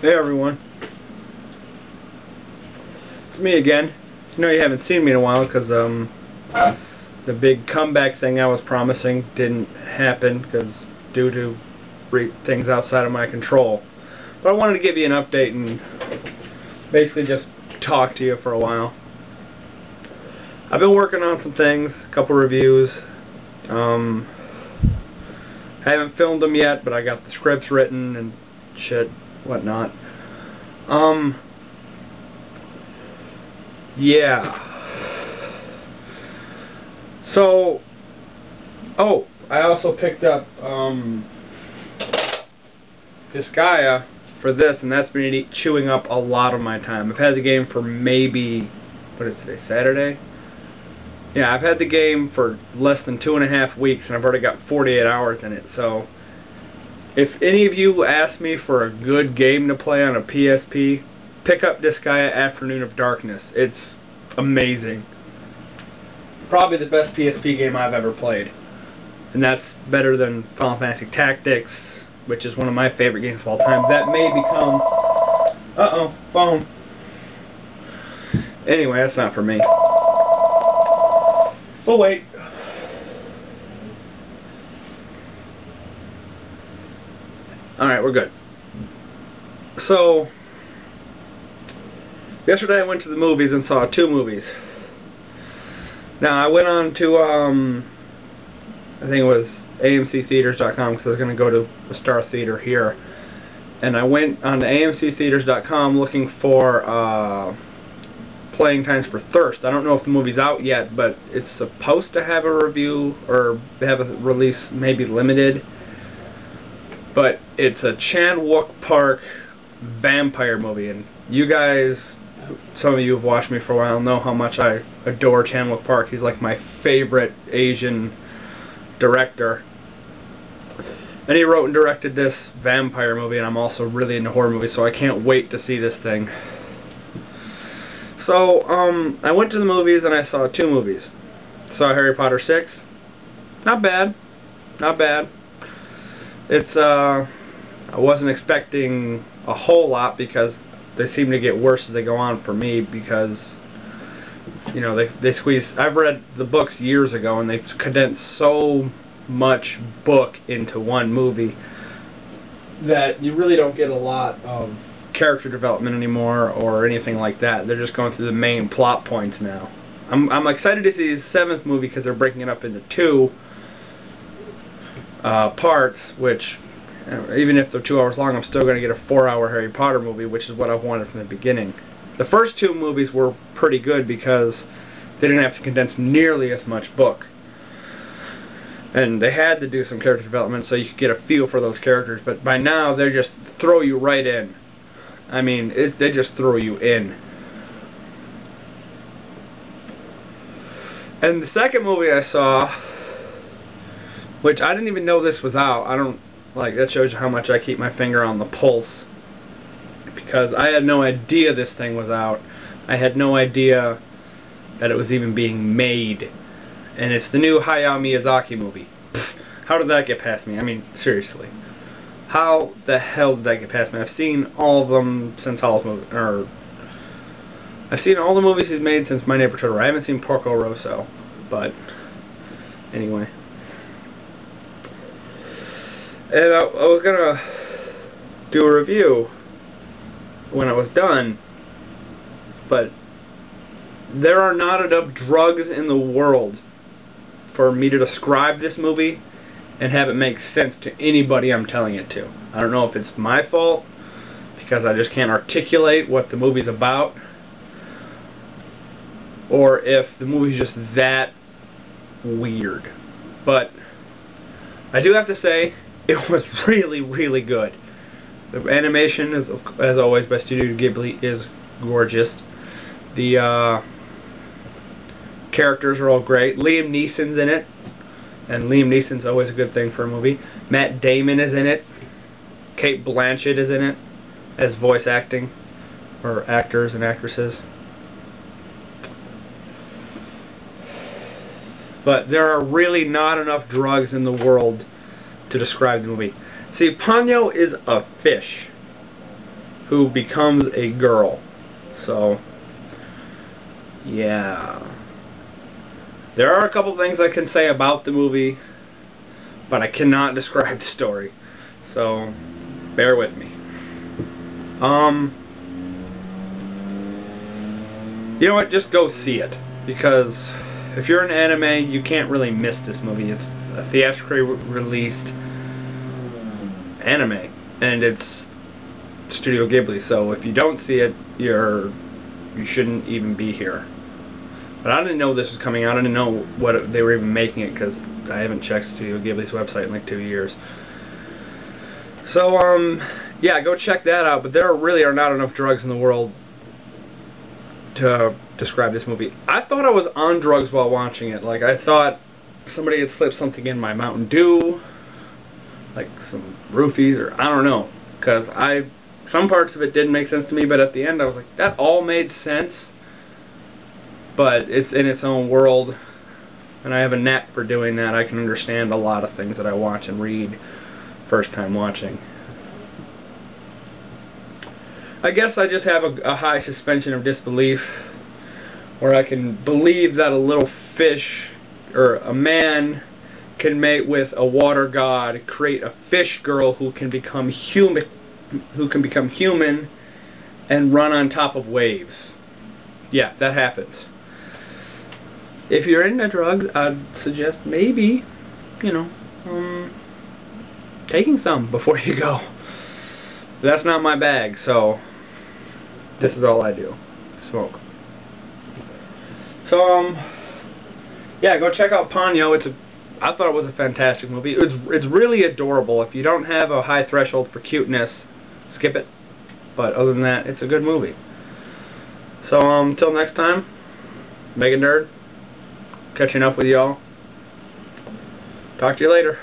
Hey everyone, it's me again. I know you haven't seen me in a while because the big comeback thing I was promising didn't happen because due to things outside of my control. But I wanted to give you an update and basically just talk to you for a while. I've been working on some things, a couple reviews. I haven't filmed them yet, but I got the scripts written and shit, whatnot. Yeah. So, I also picked up Disgaea for this, and that's been chewing up a lot of my time. I've had the game for maybe, what is today, Saturday? Yeah, I've had the game for less than 2.5 weeks, and I've already got 48 hours in it. So, if any of you ask me for a good game to play on a PSP, pick up Disgaea Afternoon of Darkness. It's amazing. Probably the best PSP game I've ever played. And that's better than Final Fantasy Tactics, which is one of my favorite games of all time. That may become... Uh-oh, phone. Anyway, that's not for me. Oh, wait. Alright, we're good. So, yesterday I went to the movies and saw 2 movies. Now, I went on to, I think it was AMCtheaters.com because I was going to go to the Star Theater here. And I went on to AMCtheaters.com looking for playing times for Thirst. I don't know if the movie's out yet, but it's supposed to have a review or have a release, maybe limited. But it's a Chan-wook Park vampire movie, and you guys, some of you have watched me for a while, know how much I adore Chan-wook Park. He's like my favorite Asian director. And he wrote and directed this vampire movie, and I'm also really into horror movies, so I can't wait to see this thing. So, I went to the movies and I saw 2 movies. Saw Harry Potter 6. Not bad. Not bad. It's, I wasn't expecting a whole lot because they seem to get worse as they go on for me because, you know, they squeeze... I've read the books years ago and they've condensed so much book into one movie that you really don't get a lot of character development anymore or anything like that. They're just going through the main plot points now. I'm excited to see the 7th movie because they're breaking it up into 2 parts, which, even if they're 2 hours long, I'm still going to get a 4-hour Harry Potter movie, which is what I've wanted from the beginning. The first 2 movies were pretty good because they didn't have to condense nearly as much book. And they had to do some character development so you could get a feel for those characters, but by now they just throw you right in. I mean, they just throw you in. And the second movie I saw, which I didn't even know this was out. That shows you how much I keep my finger on the pulse. Because I had no idea this thing was out. I had no idea that it was even being made. And it's the new Hayao Miyazaki movie. How did that get past me? I mean, seriously. How the hell did that get past me? I've seen all of them since I've seen all the movies he's made since My Neighbor Totoro. I haven't seen Porco Rosso, but anyway. And I was gonna do a review when I was done, but there are not enough drugs in the world for me to describe this movie and have it make sense to anybody I'm telling it to. I don't know if it's my fault, because I just can't articulate what the movie's about, or if the movie's just that weird. But I do have to say, it was really, really good. The animation, as always, by Studio Ghibli, is gorgeous. The characters are all great. Liam Neeson's in it, and Liam Neeson's always a good thing for a movie. Matt Damon is in it. Cate Blanchett is in it as voice acting, or actors and actresses. But there are really not enough drugs in the world to describe the movie. See, ponyo is a fish. who becomes a girl. So, yeah. There are a couple things I can say about the movie, but I cannot describe the story. So, bear with me. You know what? Just go see it, because if you're an anime, you can't really miss this movie. It's a theatrically released anime, and it's Studio Ghibli. So if you don't see it, you shouldn't even be here. But I didn't know this was coming out. I didn't know what they were even making it, because I haven't checked Studio Ghibli's website in like 2 years. So yeah, go check that out. But there really are not enough drugs in the world to describe this movie. I thought I was on drugs while watching it. Like, I thought somebody had slipped something in my Mountain Dew, like some roofies, or I don't know, because some parts of it didn't make sense to me, but at the end I was like, that all made sense, but it's in its own world, and I have a knack for doing that. I can understand a lot of things that I watch and read first time watching. I guess I just have a high suspension of disbelief, where I can believe that a little fish or a man can mate with a water god, create a fish girl who can become human, and run on top of waves. Yeah, that happens. If you're into drugs, I'd suggest maybe, taking some before you go. That's not my bag, so this is all I do. Smoke. So, yeah, go check out Ponyo. I thought it was a fantastic movie. It's really adorable. If you don't have a high threshold for cuteness, skip it. But other than that, it's a good movie. So, until next time, Mega Nerd, catching up with y'all. Talk to you later.